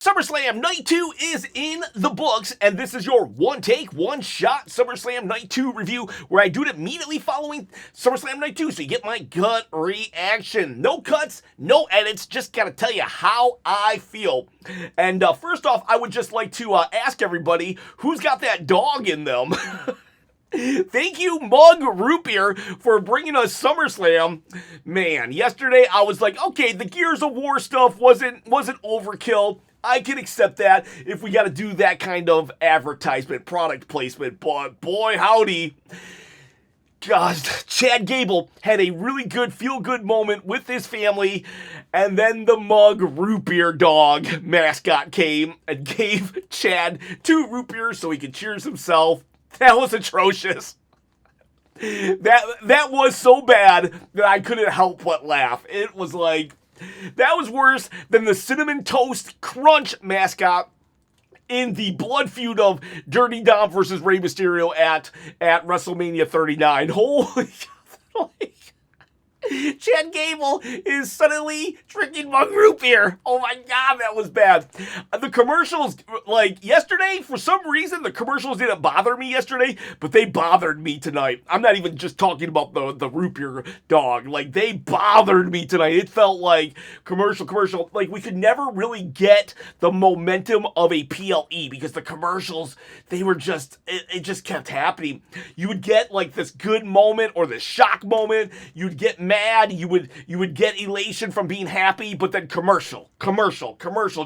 SummerSlam Night 2 is in the books, and this is your one take, one shot SummerSlam Night 2 review, where I do it immediately following SummerSlam Night 2, so you get my gut reaction. No cuts, no edits, just gotta tell you how I feel. And first off, I would just like to ask everybody who's got that dog in them. Thank you, Mug Root Beer, for bringing us SummerSlam. Man, yesterday I was like, okay, the Gears of War stuff wasn't overkill. I can accept that if we got to do that kind of advertisement, product placement, but boy howdy. Gosh, Chad Gable had a really good feel-good moment with his family, and then the Mug Root Beer dog mascot came and gave Chad 2 root beers so he could cheers himself. That was atrocious. That was so bad that I couldn't help but laugh. It was like, that was worse than the Cinnamon Toast Crunch mascot in the blood feud of Dirty Dom versus Rey Mysterio at WrestleMania 39. Holy God. Chad Gable is suddenly drinking Mug Root Beer. Oh my God, that was bad. The commercials, like yesterday, for some reason, the commercials didn't bother me yesterday, but they bothered me tonight. I'm not even just talking about the root beer dog. Like, they bothered me tonight. It felt like commercial. Like, we could never really get the momentum of a PLE because the commercials, they were just, it just kept happening. You would get like this good moment or this shock moment. You'd get mad, you would get elation from being happy, but then commercial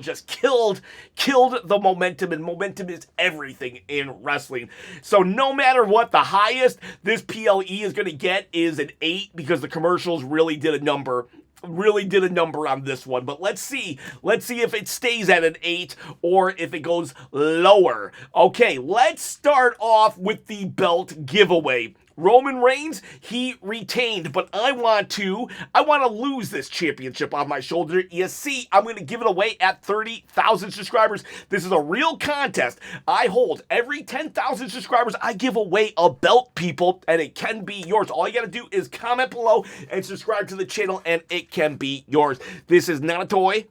just killed the momentum, and momentum is everything in wrestling. So no matter what, the highest this PLE is going to get is an 8 because the commercials really did a number on this one. But let's see if it stays at an 8 or if it goes lower. Okay, let's start off with the belt giveaway. Roman Reigns, he retained, but I want to lose this championship on my shoulder. You see, I'm going to give it away at 30,000 subscribers. This is a real contest. I hold every 10,000 subscribers, I give away a belt, people, and it can be yours. All you got to do is comment below and subscribe to the channel, and it can be yours. This is not a toy.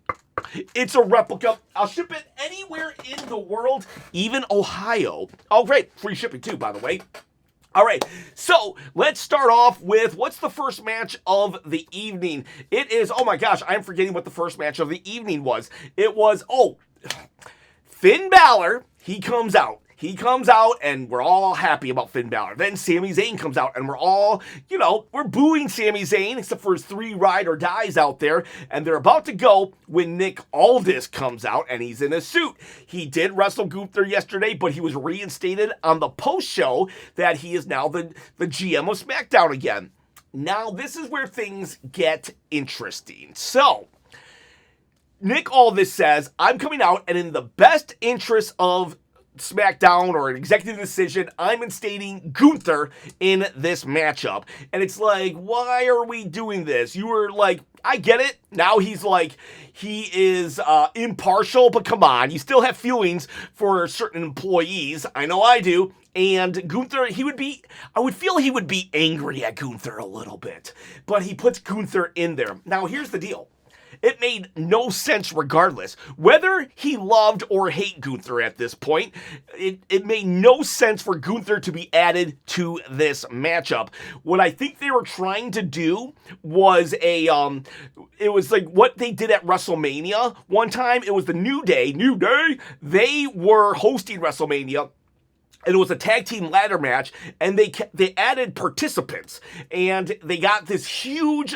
It's a replica. I'll ship it anywhere in the world, even Ohio. Oh, great. Free shipping too, by the way. All right, so let's start off with what's the first match of the evening. It is, oh my gosh, I'm forgetting what the first match of the evening was. It was, Finn Balor, he comes out, and we're all happy about Finn Balor. Then Sami Zayn comes out, and we're all, we're booing Sami Zayn, except for his 3 ride or dies out there, and they're about to go when Nick Aldis comes out, and he's in a suit. He did wrestle Gunther yesterday, but he was reinstated on the post-show that he is now the GM of SmackDown again. Now, this is where things get interesting. So, Nick Aldis says, I'm coming out, and in the best interest of SmackDown or an executive decision, I'm instating Gunther in this matchup. And it's like, why are we doing this? You were like, I get it. Now he's like, he is impartial, but come on, you still have feelings for certain employees. I know I do. And Gunther, I would feel he would be angry at Gunther a little bit. But he puts Gunther in there. Now, here's the deal. It made no sense regardless. Whether he loved or hate Gunther at this point, it made no sense for Gunther to be added to this matchup. What I think they were trying to do was it was like what they did at WrestleMania one time. It was the New Day. They were hosting WrestleMania. And it was a tag team ladder match, and they added participants, and they got this huge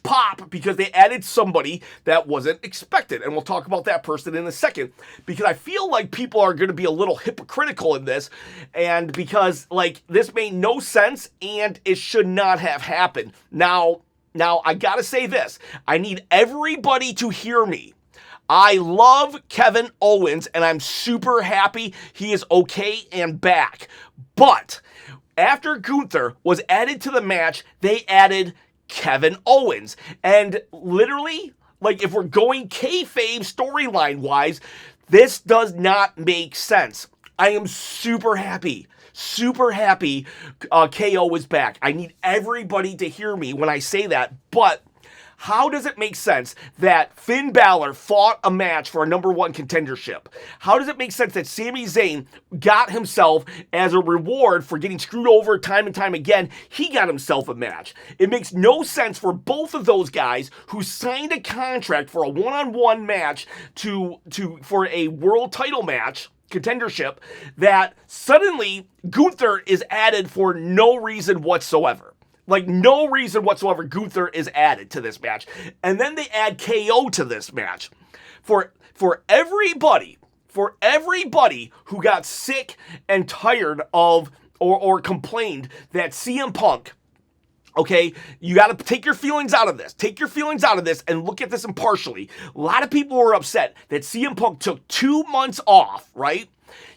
pop because they added somebody that wasn't expected, and we'll talk about that person in a second, because I feel like people are going to be a little hypocritical in this, and because like this made no sense, and it should not have happened. Now I gotta say this, I need everybody to hear me. I love Kevin Owens, and I'm super happy he is okay and back. But after Gunther was added to the match, they added Kevin Owens. And literally, like if we're going kayfabe storyline-wise, this does not make sense. I am super happy KO is back. I need everybody to hear me when I say that, but How does it make sense that Finn Balor fought a match for a number one contendership? How does it make sense that Sami Zayn got himself, as a reward for getting screwed over time and time again, he got himself a match? It makes no sense for both of those guys who signed a contract for a one-on-one match for a world title match, contendership, that suddenly Gunther is added for no reason whatsoever. Like, no reason whatsoever Gunther is added to this match. And then they add KO to this match. For everybody who got sick and tired of or complained that CM Punk, okay, you got to take your feelings out of this. Take your feelings out of this and look at this impartially. A lot of people were upset that CM Punk took 2 months off, right?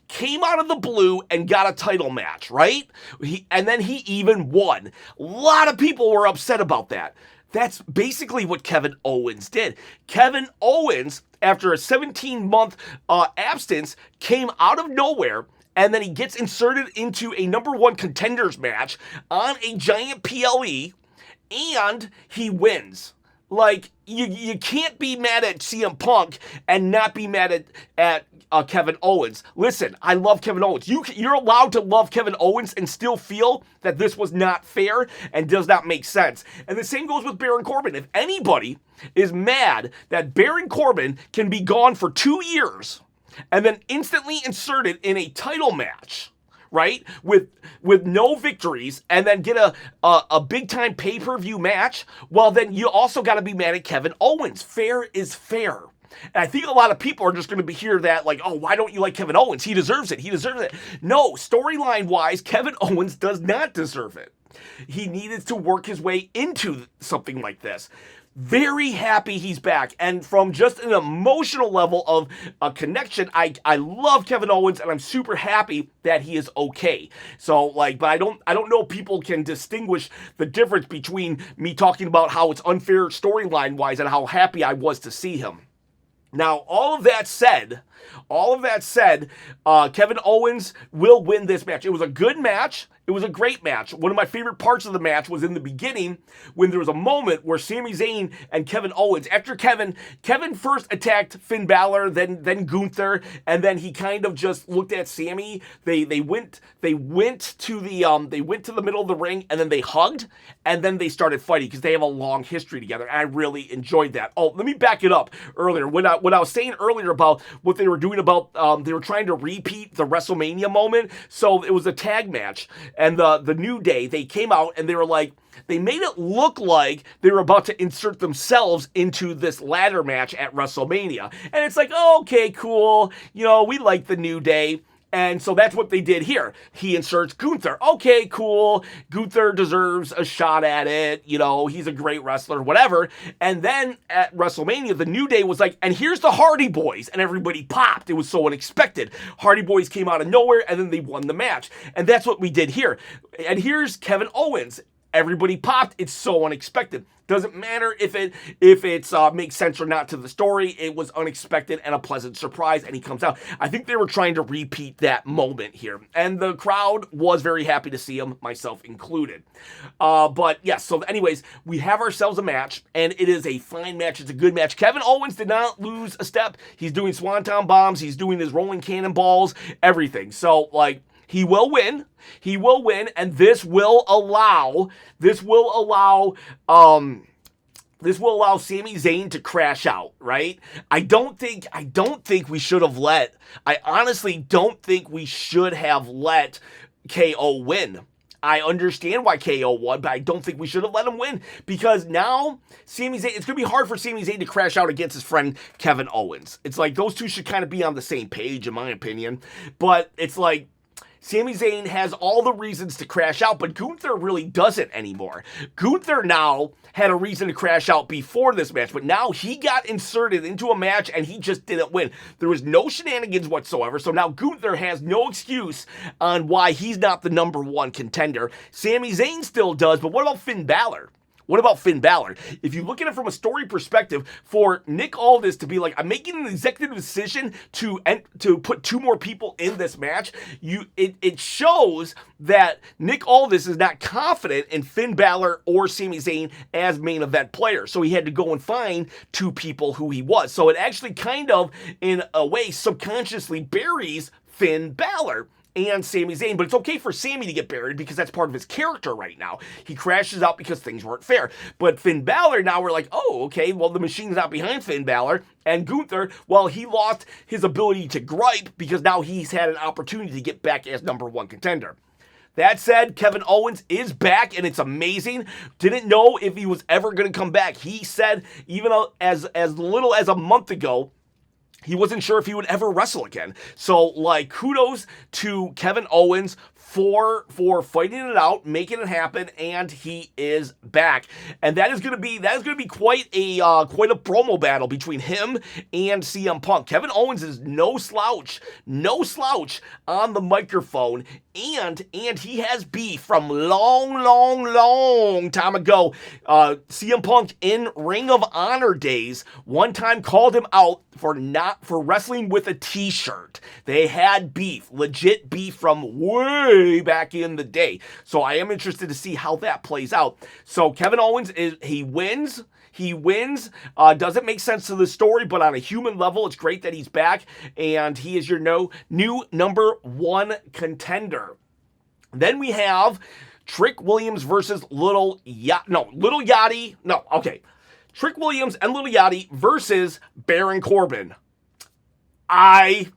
Came out of the blue and got a title match, right? And then he even won. A lot of people were upset about that. That's basically what Kevin Owens did. Kevin Owens, after a 17-month absence, came out of nowhere, and then he gets inserted into a number one contenders match on a giant PLE, and he wins. Like, you can't be mad at CM Punk and not be mad at Kevin Owens. Listen, I love Kevin Owens. You're allowed to love Kevin Owens and still feel that this was not fair and does not make sense. And the same goes with Baron Corbin. If anybody is mad that Baron Corbin can be gone for 2 years and then instantly inserted in a title match, right, with no victories, and then get a big-time pay-per-view match, well, then you also got to be mad at Kevin Owens. Fair is fair. And I think a lot of people are just going to be hear that like, oh, why don't you like Kevin Owens? He deserves it. He deserves it. No, storyline-wise, Kevin Owens does not deserve it. He needed to work his way into something like this. Very happy he's back, and from just an emotional level of a connection, I love Kevin Owens, and I'm super happy that he is okay. So, like, but I don't know if people can distinguish the difference between me talking about how it's unfair storyline wise and how happy I was to see him. Now, all of that said, Kevin Owens will win this match. It was a good match. It was a great match. One of my favorite parts of the match was in the beginning when there was a moment where Sami Zayn and Kevin Owens, after Kevin first attacked Finn Balor, then Gunther, and then he kind of just looked at Sami. They went to the middle of the ring, and then they hugged, and then they started fighting because they have a long history together. And I really enjoyed that. Oh, let me back it up earlier. When I was saying earlier about what they were doing about they were trying to repeat the WrestleMania moment. So it was a tag match. And the New Day, they came out and they were like, they made it look like they were about to insert themselves into this ladder match at WrestleMania. And it's like, oh, okay, cool. You know, we like the New Day. And so that's what they did here. He inserts Gunther. Okay, cool. Gunther deserves a shot at it. You know, he's a great wrestler, whatever. And then at WrestleMania, the New Day was like, and here's the Hardy Boys. And everybody popped. It was so unexpected. Hardy Boys came out of nowhere, and then they won the match. And that's what we did here. And here's Kevin Owens. Everybody popped. It's so unexpected. Doesn't matter if it makes sense or not to the story. It was unexpected and a pleasant surprise, and he comes out. I think they were trying to repeat that moment here, and the crowd was very happy to see him, myself included. But yes, so anyways, we have ourselves a match, and it is a fine match. It's a good match. Kevin Owens did not lose a step. He's doing swanton bombs. He's doing his rolling cannonballs, everything. So, like, he will win. He will win, and this will allow Sami Zayn to crash out, right? I honestly don't think we should have let KO win. I understand why KO won, but I don't think we should have let him win, because now Sami Zayn, it's going to be hard for Sami Zayn to crash out against his friend Kevin Owens. It's like those two should kind of be on the same page, in my opinion, but it's like, Sami Zayn has all the reasons to crash out, but Gunther really doesn't anymore. Gunther now had a reason to crash out before this match, but now he got inserted into a match and he just didn't win. There was no shenanigans whatsoever, so now Gunther has no excuse on why he's not the number one contender. Sami Zayn still does, but what about Finn Balor? What about Finn Balor? If you look at it from a story perspective, for Nick Aldis to be like, I'm making an executive decision to put 2 more people in this match, it shows that Nick Aldis is not confident in Finn Balor or Sami Zayn as main event players. So he had to go and find 2 people who he was. So it actually kind of, in a way, subconsciously buries Finn Balor and Sami Zayn, but it's okay for Sami to get buried because that's part of his character right now. He crashes out because things weren't fair. But Finn Balor, now we're like, oh, okay, well, the machine's not behind Finn Balor. And Gunther, well, he lost his ability to gripe because now he's had an opportunity to get back as #1 contender. That said, Kevin Owens is back, and it's amazing. Didn't know if he was ever going to come back. He said, even as little as a month ago, he wasn't sure if he would ever wrestle again. So, like, kudos to Kevin Owens for fighting it out, making it happen, and he is back. And that is going to be quite a promo battle between him and CM Punk. Kevin Owens is no slouch on the microphone, and he has beef from long time ago. CM Punk in Ring of Honor days one time called him out for wrestling with a t-shirt. They had beef, legit beef from way back in the day. So I am interested to see how that plays out. So Kevin Owens he wins. Doesn't make sense to the story, but on a human level, it's great that he's back, and he is your new #1 contender. Then we have Trick Williams versus Trick Williams and Little Yachty versus Baron Corbin. I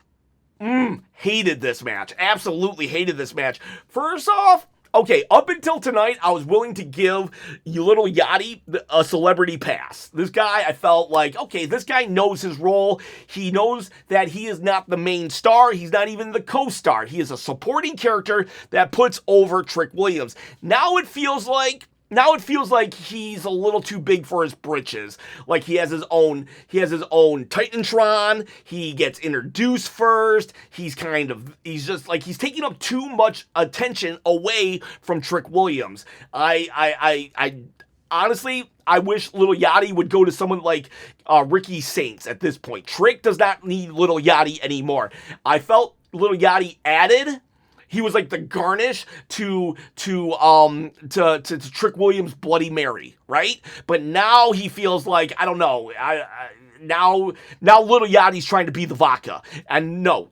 hated this match. Absolutely hated this match. First off, okay, up until tonight, I was willing to give Little Yachty a celebrity pass. This guy, I felt like, okay, this guy knows his role. He knows that he is not the main star. He's not even the co-star. He is a supporting character that puts over Trick Williams. Now it feels like he's a little too big for his britches. Like he has his own Titantron. He gets introduced first. He's taking up too much attention away from Trick Williams. I honestly, I wish Little Yachty would go to someone like Ricky Saints at this point. Trick does not need Little Yachty anymore. I felt Little Yachty added. He was like the garnish to Trick Williams' Bloody Mary, right? But now he feels like, I don't know, now Little Yachty's trying to be the vodka. And no,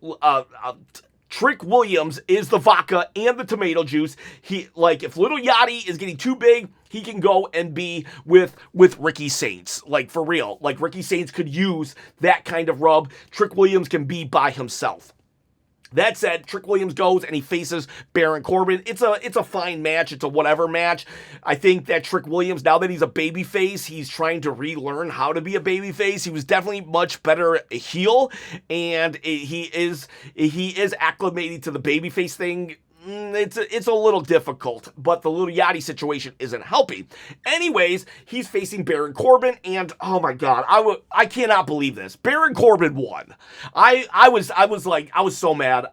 Trick Williams is the vodka and the tomato juice. If Little Yachty is getting too big, he can go and be with Ricky Saints. Like, for real. Like, Ricky Saints could use that kind of rub. Trick Williams can be by himself. That said, Trick Williams goes and he faces Baron Corbin. It's a fine match. It's a whatever match. I think that Trick Williams, now that he's a babyface, he's trying to relearn how to be a babyface. He was definitely much better a heel, and he is acclimated to the babyface thing. It's a little difficult, but the Little Yachty situation isn't helping. Anyways, he's facing Baron Corbin, and oh my god, I cannot believe this. Baron Corbin won. I was so mad.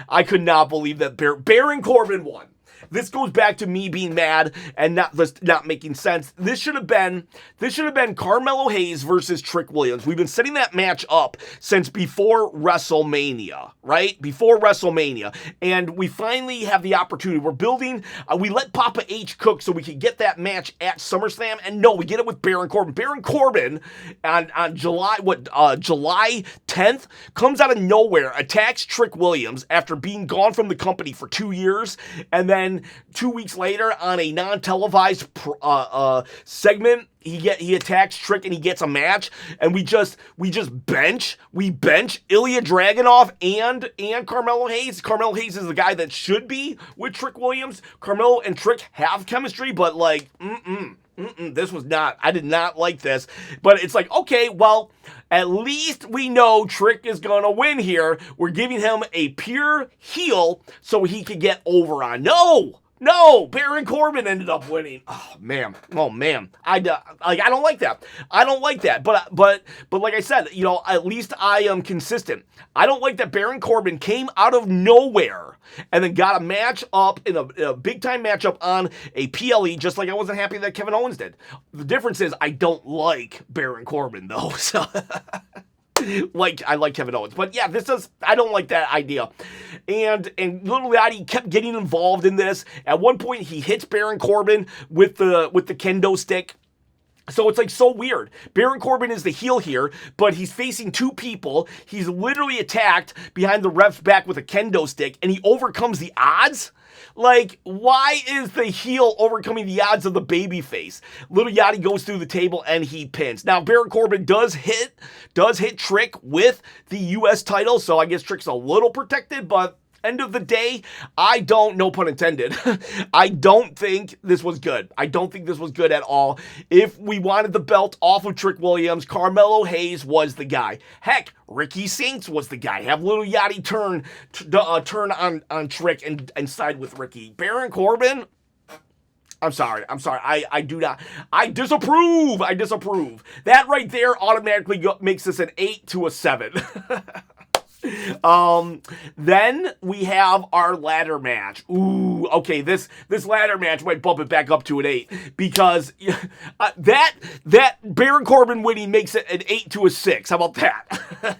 I could not believe that Baron Corbin won. This goes back to me being mad and not making sense. This should have been Carmelo Hayes versus Trick Williams. We've been setting that match up since before WrestleMania, right? Before WrestleMania. And we finally have the opportunity. We're building, we let Papa H cook so we could get that match at SummerSlam. And no, we get it with Baron Corbin. Baron Corbin on July 10th comes out of nowhere, attacks Trick Williams after being gone from the company for 2 years, and then 2 weeks later on a non-televised segment, he attacks Trick and he gets a match, and we just bench Ilya Dragunov and Carmelo Hayes. Carmelo Hayes is the guy that should be with Trick Williams. Carmelo and Trick have chemistry, but like, this was not, I did not like this. But it's like, okay, well, at least we know Trick is gonna win here. We're giving him a pure heel so he could get over on. No, Baron Corbin ended up winning. Oh man, I don't like that. I don't like that. But like I said, at least I am consistent. I don't like that Baron Corbin came out of nowhere and then got a match up in a big time matchup on a PLE, just like I wasn't happy that Kevin Owens did. The difference is I don't like Baron Corbin though. So. I like Kevin Owens, but yeah, I don't like that idea. And Little Yachty kept getting involved in this. At one point, he hits Baron Corbin with the kendo stick. So it's so weird. Baron Corbin is the heel here, but he's facing two people. He's literally attacked behind the ref's back with a kendo stick, and he overcomes the odds. Why is the heel overcoming the odds of the babyface? Little Yachty goes through the table and he pins. Now, Baron Corbin does hit Trick with the U.S. title, so I guess Trick's a little protected, but end of the day, no pun intended, I don't think this was good. I don't think this was good at all. If we wanted the belt off of Trick Williams, Carmelo Hayes was the guy. Heck, Ricky Saints was the guy. Have Little Yachty turn on Trick and side with Ricky. Baron Corbin, I'm sorry. I do not. I disapprove. That right there automatically makes this an 8 to a 7. Then we have our ladder match. Ooh, okay, this ladder match might bump it back up to an 8 because that Baron Corbin winning makes it an 8 to a 6. How about that?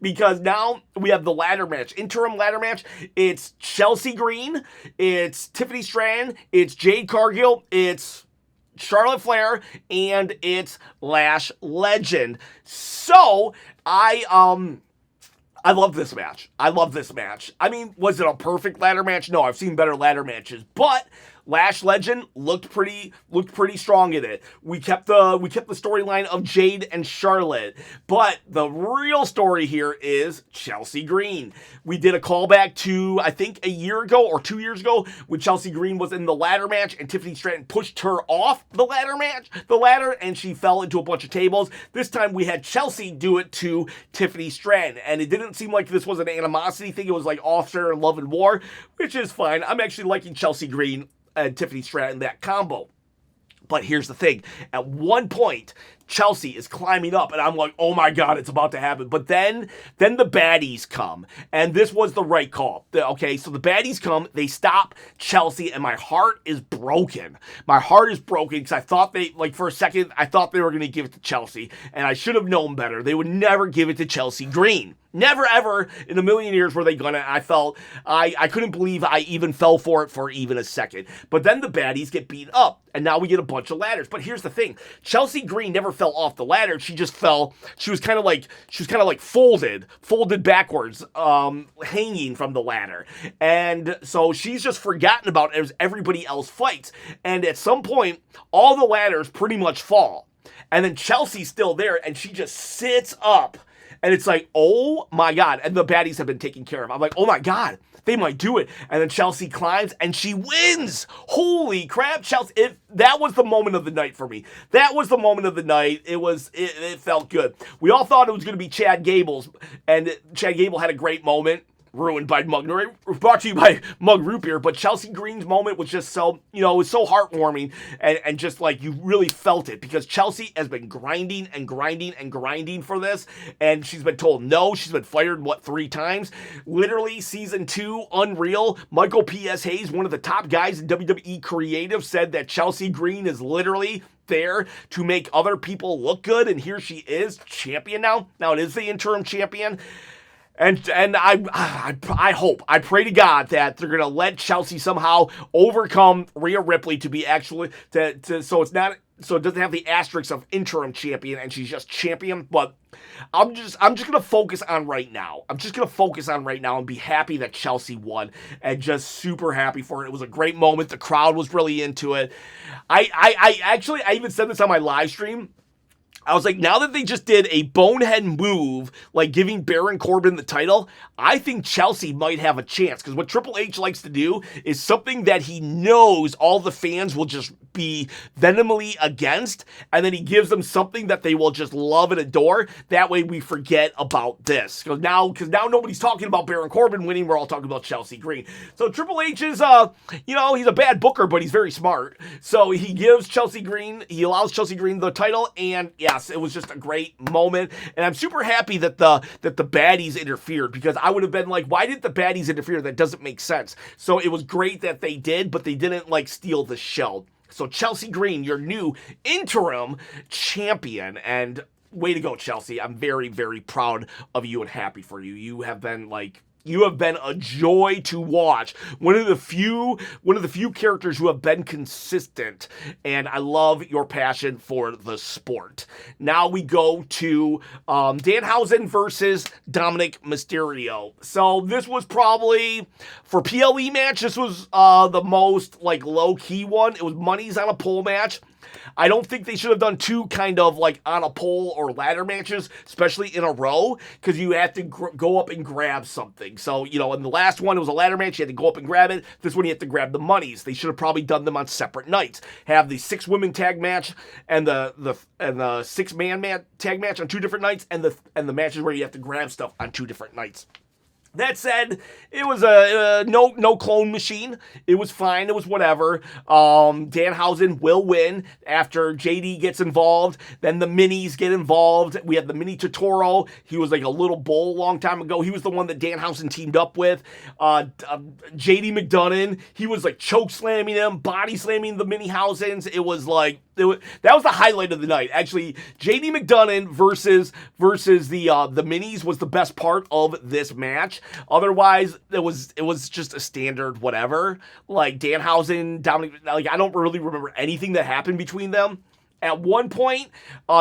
Because now we have the ladder match, interim ladder match. It's Chelsea Green, it's Tiffany Stratton, it's Jade Cargill, it's Charlotte Flair, and it's Lash Legend. So I love this match. I mean, was it a perfect ladder match? No, I've seen better ladder matches, but Lash Legend looked pretty strong in it. We kept the storyline of Jade and Charlotte, but the real story here is Chelsea Green. We did a callback to, I think, a year ago or 2 years ago when Chelsea Green was in the ladder match and Tiffany Stratton pushed her off the ladder, and she fell into a bunch of tables. This time we had Chelsea do it to Tiffany Stratton, and it didn't seem like this was an animosity thing. It was like Officer Love and War, which is fine. I'm actually liking Chelsea Green and Tiffany Stratton, that combo. But here's the thing. At one point, Chelsea is climbing up, and I'm like, oh my God, it's about to happen. But then the baddies come, and this was the right call. Okay, so the baddies come, they stop Chelsea, and my heart is broken. Because I thought for a second, I thought they were going to give it to Chelsea, and I should have known better. They would never give it to Chelsea Green. Never, ever in a million years were they gonna. I couldn't believe I even fell for it for even a second. But then the baddies get beaten up, and now we get a bunch of ladders. But here's the thing. Chelsea Green never fell off the ladder. She just fell. She was kind of like folded backwards, hanging from the ladder. And so she's just forgotten about as everybody else fights. And at some point, all the ladders pretty much fall. And then Chelsea's still there, and she just sits up. And it's like, oh my God. And the baddies have been taken care of. I'm like, oh my God, they might do it. And then Chelsea climbs and she wins. Holy crap, Chelsea. That was the moment of the night for me. It felt good. We all thought it was going to be Chad Gable's. And Chad Gable had a great moment. Ruined by brought to you by Mug Root Beer, but Chelsea Green's moment was just so, it was so heartwarming and just like you really felt it because Chelsea has been grinding for this, and she's been told no, she's been fired, 3 times? Literally, season 2, unreal. Michael P.S. Hayes, one of the top guys in WWE Creative, said that Chelsea Green is literally there to make other people look good, and here she is, champion now. Now it is the interim champion. And I hope, I pray to God that they're going to let Chelsea somehow overcome Rhea Ripley to be actually, so it doesn't have the asterisk of interim champion and she's just champion. But I'm just going to focus on right now. And be happy that Chelsea won and just super happy for it. It was a great moment. The crowd was really into it. I even said this on my live stream. I was like, now that they just did a bonehead move, like giving Baron Corbin the title, I think Chelsea might have a chance. Because what Triple H likes to do is something that he knows all the fans will just be venomally against, and then he gives them something that they will just love and adore. That way we forget about this. Because now nobody's talking about Baron Corbin winning, we're all talking about Chelsea Green. So Triple H is, he's a bad booker, but he's very smart. So he allows Chelsea Green the title, and yes, it was just a great moment. And I'm super happy that the baddies interfered, because I would have been like, why did the baddies interfere? That doesn't make sense. So it was great that they did, but they didn't like steal the show. So Chelsea Green, your new interim champion, and way to go, Chelsea. I'm very, very proud of you and happy for you. You have been a joy to watch. One of the few characters who have been consistent, and I love your passion for the sport. Now we go to Danhausen versus Dominic Mysterio. So this was probably, for PLE match, this was the most like low-key one. It was money's on a pole match. I don't think they should have done two kind of like on a pole or ladder matches, especially in a row, because you have to go up and grab something. So, in the last one, it was a ladder match. You had to go up and grab it. This one, you have to grab the monies. They should have probably done them on separate nights. Have the 6-women tag match and the 6-man tag match on 2 different nights, and the matches where you have to grab stuff on 2 different nights. That said, it was a no clone machine. It was fine. It was whatever. Danhausen will win after JD gets involved. Then the minis get involved. We had the mini Totoro. He was like a little bull a long time ago. He was the one that Danhausen teamed up with. JD McDonough. He was like choke slamming him, body slamming the mini Hausens. It was like, that was the highlight of the night. Actually, JD McDonough versus the minis was the best part of this match. Otherwise, it was just a standard whatever. Like Danhausen, Dominic, like I don't really remember anything that happened between them. At one point,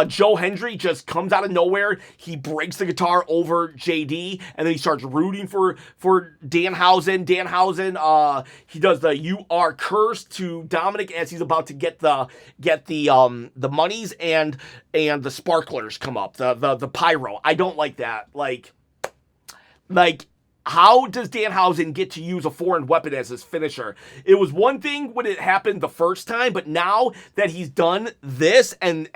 Joe Hendry just comes out of nowhere. He breaks the guitar over JD, and then he starts rooting for Danhausen. Danhausen, he does the "You Are Cursed" to Dominic as he's about to get the monies, and the sparklers come up, the pyro. I don't like that. Like. How does Danhausen get to use a foreign weapon as his finisher? It was one thing when it happened the first time, but now that he's done this and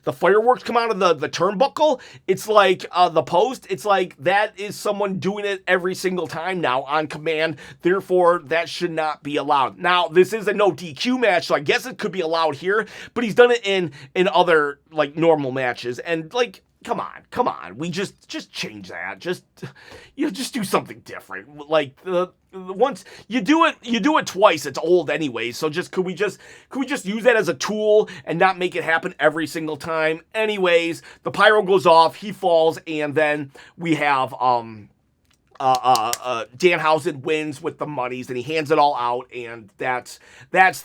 the fireworks come out of the turnbuckle, it's like the post, it's like that is someone doing it every single time now on command. Therefore, that should not be allowed. Now, this is a no DQ match, so I guess it could be allowed here, but he's done it in other like normal matches, and like, Come on. We just change that. Just do something different. Like once you do it twice, it's old anyway. So could we just use that as a tool and not make it happen every single time? Anyways, the pyro goes off, he falls, and then we have Danhausen wins with the monies, and he hands it all out, and that's that.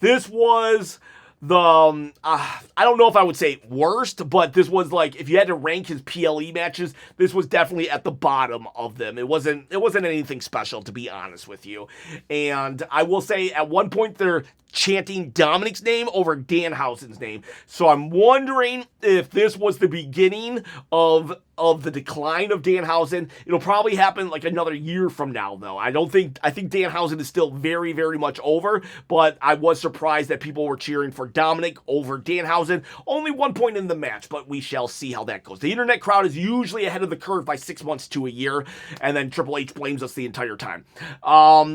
This was I don't know if I would say worst, but this was like, if you had to rank his PLE matches, this was definitely at the bottom of them. It wasn't anything special, to be honest with you. And I will say, at one point they're chanting Dominic's name over Danhausen's name. So I'm wondering if this was the beginning of the decline of Danhausen. It'll probably happen like another year from now, though. I think Danhausen is still very, very much over, but I was surprised that people were cheering for Dominic over Danhausen. Only one point in the match, but we shall see how that goes. The internet crowd is usually ahead of the curve by 6 months to a year, and then Triple H blames us the entire time.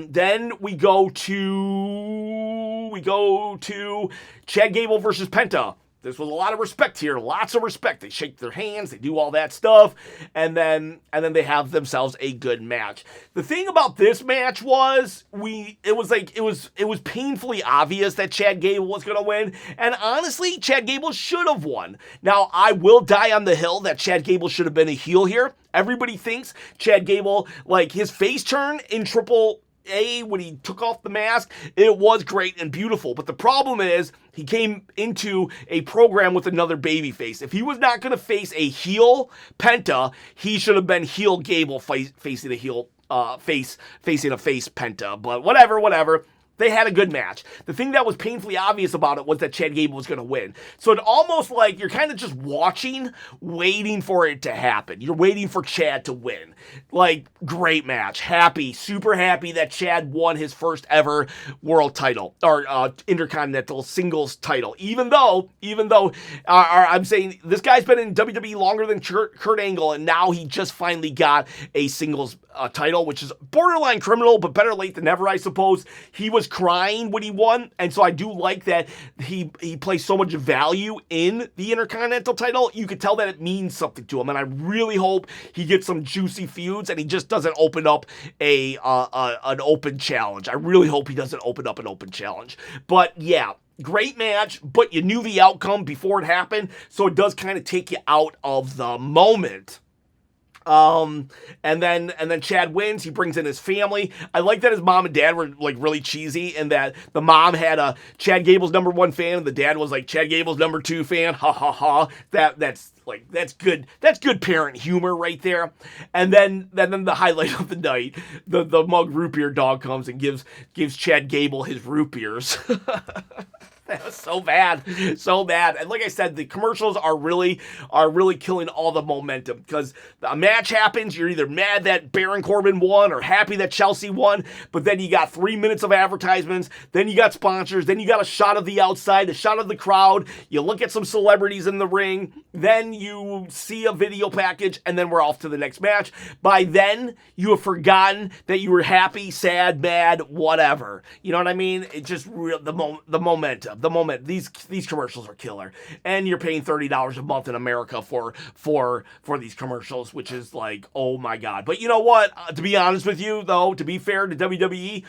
Then we go to Chad Gable versus Penta. This was a lot of respect here, lots of respect. They shake their hands, they do all that stuff, and then they have themselves a good match. The thing about this match was it was painfully obvious that Chad Gable was going to win, and honestly, Chad Gable should have won. Now, I will die on the hill that Chad Gable should have been a heel here. Everybody thinks Chad Gable, like his face turn in Triple A when he took off the mask, it was great and beautiful, but the problem is he came into a program with another babyface. If he was not going to face a heel Penta, he should have been heel Gable facing a heel facing a face Penta. But whatever. They had a good match. The thing that was painfully obvious about it was that Chad Gable was going to win. So it almost like you're kind of just watching, waiting for it to happen. You're waiting for Chad to win. Like, great match. Happy, super happy that Chad won his first ever world title, or Intercontinental singles title. Even though I'm saying this guy's been in WWE longer than Kurt Angle, and now he just finally got a singles title, which is borderline criminal, but better late than never, I suppose. He was crying when he won, and so I do like that he placed so much value in the Intercontinental title. You could tell that it means something to him, and I really hope he gets some juicy feuds and he just doesn't open up an open challenge. I really hope he doesn't open up an open challenge. But yeah, great match, but you knew the outcome before it happened, so it does kind of take you out of the moment. And then Chad wins. He brings in his family. I like that his mom and dad were like really cheesy, and that the mom had a Chad Gable's #1 fan, and the dad was like Chad Gable's #2 fan. Ha ha ha. That's good. That's good parent humor right there. And then the highlight of the night, the mug root beer dog comes and gives Chad Gable his root beers. That was so bad. And like I said, the commercials are really killing all the momentum, because a match happens, you're either mad that Baron Corbin won or happy that Chelsea won, but then you got 3 minutes of advertisements, then you got sponsors, then you got a shot of the outside, a shot of the crowd, you look at some celebrities in the ring, then you see a video package, and then we're off to the next match. By then, you have forgotten that you were happy, sad, mad, whatever. You know what I mean? It's just the momentum. The moment these commercials are killer, and you're paying $30 a month in America for these commercials, which is like, oh my god. But you know what? To be honest with you, though, to be fair to WWE,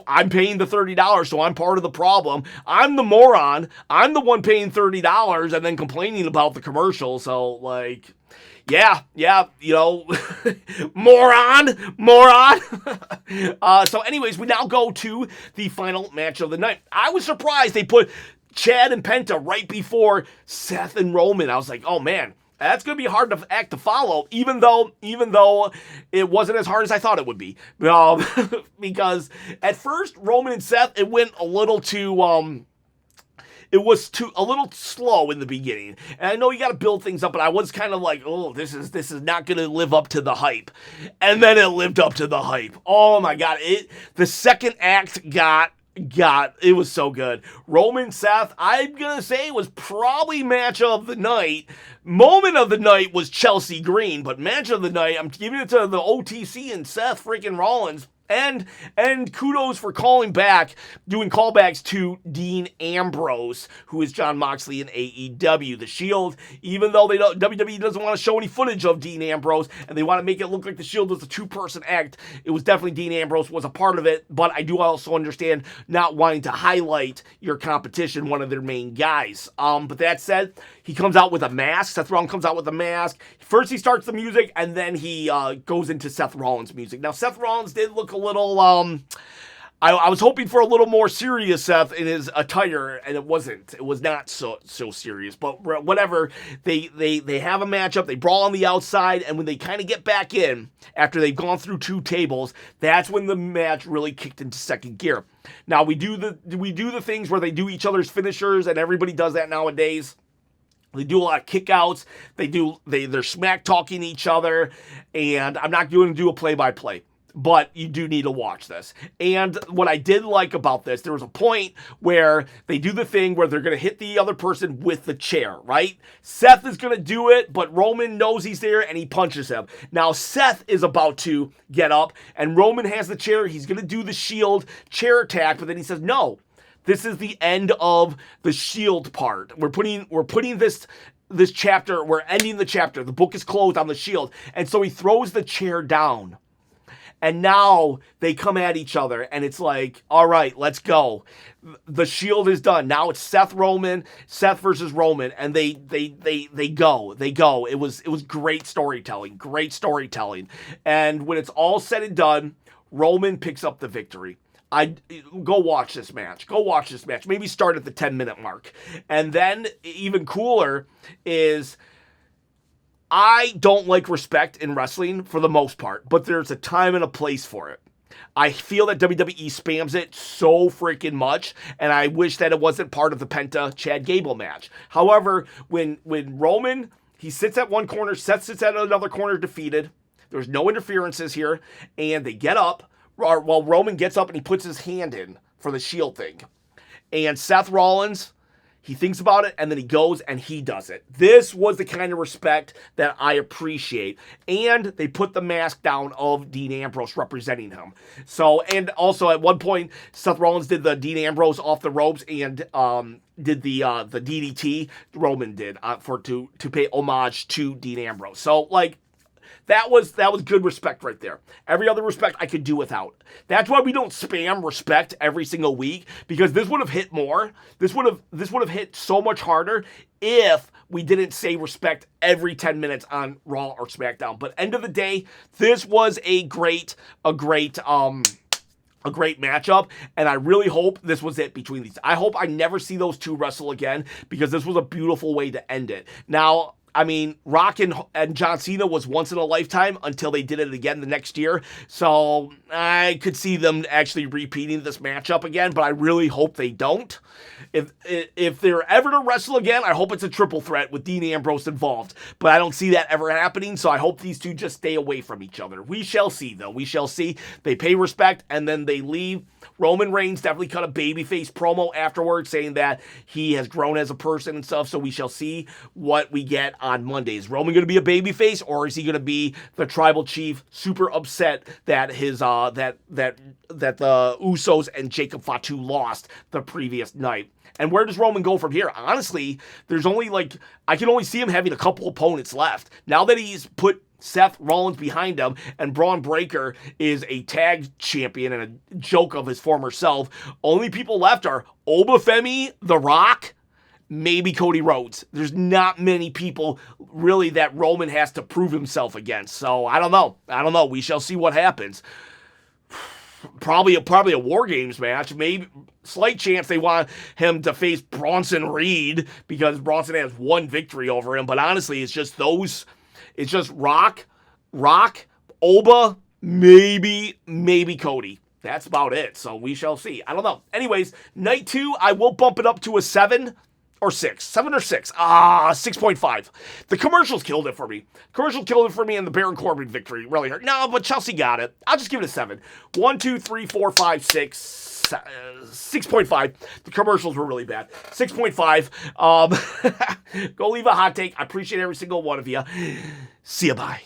I'm paying the $30, so I'm part of the problem. I'm the moron. I'm the one paying $30 and then complaining about the commercial. So like, yeah, you know, moron. So anyways, we now go to the final match of the night. I was surprised they put Chad and Penta right before Seth and Roman. I was like, oh man, that's going to be a hard act to follow, even though it wasn't as hard as I thought it would be. Because at first, Roman and Seth, it went a little too... It was a little slow in the beginning. And I know you got to build things up, but I was kind of like, oh, this is not going to live up to the hype. And then it lived up to the hype. Oh my God. The second act it was so good. Roman Seth, I'm going to say, was probably match of the night. Moment of the night was Chelsea Green, but match of the night, I'm giving it to the OTC and Seth freaking Rollins. And kudos for doing callbacks to Dean Ambrose, who is Jon Moxley in AEW. The Shield, even though WWE doesn't want to show any footage of Dean Ambrose, and they want to make it look like the Shield was a two-person act, it was definitely Dean Ambrose was a part of it, but I do also understand not wanting to highlight your competition, one of their main guys. But that said, he comes out with a mask. Seth Rollins comes out with a mask. First he starts the music, and then he goes into Seth Rollins' music. Now, Seth Rollins did look a little, I was hoping for a little more serious Seth in his attire, and it wasn't. It was not so serious, but whatever. They have a matchup, they brawl on the outside, and when they kind of get back in, after they've gone through 2 tables, that's when the match really kicked into second gear. Now, we do the things where they do each other's finishers, and everybody does that nowadays. They do a lot of kickouts. They're smack talking each other, and I'm not going to do a play-by-play, but you do need to watch this. And what I did like about this, there was a point where they do the thing where they're going to hit the other person with the chair, right? Seth is going to do it, but Roman knows he's there, and he punches him. Now, Seth is about to get up, and Roman has the chair. He's going to do the Shield chair attack, but then he says, no. This is the end of the Shield part. We're putting this chapter, we're ending the chapter. The book is closed on the Shield. And so he throws the chair down. And now they come at each other, and it's like, all right, let's go. The Shield is done. Now it's Seth versus Roman, and they go. It was great storytelling. And when it's all said and done, Roman picks up the victory. Go watch this match. Maybe start at the 10-minute mark. And then, even cooler is, I don't like respect in wrestling for the most part, but there's a time and a place for it. I feel that WWE spams it so freaking much, and I wish that it wasn't part of the Penta Chad Gable match. However, when Roman, he sits at one corner, Seth sits at another corner defeated. There's no interferences here, and they get up, while Roman gets up and he puts his hand in for the Shield thing. And Seth Rollins, he thinks about it, and then he goes and he does it. This was the kind of respect that I appreciate. And they put the mask down of Dean Ambrose representing him. So, and also at one point, Seth Rollins did the Dean Ambrose off the ropes and did the DDT. Roman did to pay homage to Dean Ambrose. So, like, that was good respect right there. Every other respect I could do without. That's why we don't spam respect every single week, because this would have hit more. This would have hit so much harder if we didn't say respect every 10 minutes on Raw or SmackDown. But end of the day, this was a great matchup, and I really hope this was it between these. I hope I never see those two wrestle again, because this was a beautiful way to end it. Now, I mean, Rock and John Cena was once in a lifetime until they did it again the next year. So I could see them actually repeating this matchup again, but I really hope they don't. If they're ever to wrestle again, I hope it's a triple threat with Dean Ambrose involved. But I don't see that ever happening, so I hope these two just stay away from each other. We shall see, though. We shall see. They pay respect, and then they leave. Roman Reigns definitely cut a babyface promo afterwards, saying that he has grown as a person and stuff, so we shall see what we get on Monday. Is Roman going to be a babyface, or is he going to be the tribal chief, super upset that his that the Usos and Jacob Fatu lost the previous night? And where does Roman go from here? Honestly, there's only I can only see him having a couple opponents left. Now that he's put Seth Rollins behind him, and Braun Breaker is a tag champion and a joke of his former self, only people left are Obafemi, The Rock, maybe Cody Rhodes. There's not many people really that Roman has to prove himself against. So I don't know. We shall see what happens. Probably a War Games match. Maybe slight chance they want him to face Bronson Reed, because Bronson has one victory over him. But honestly, it's just Rock, Oba, maybe Cody. That's about it. So we shall see. I don't know. Anyways, night 2, I will bump it up to a 7 or 6. 7 or 6. 6.5. The commercials killed it for me. And the Baron Corbin victory really hurt. No, but Chelsea got it. I'll just give it a 7. 1, 2, 3, 4, 5, 6. 6.5. The commercials were really bad. 6.5. Go leave a hot take. I appreciate every single one of you. See ya, bye.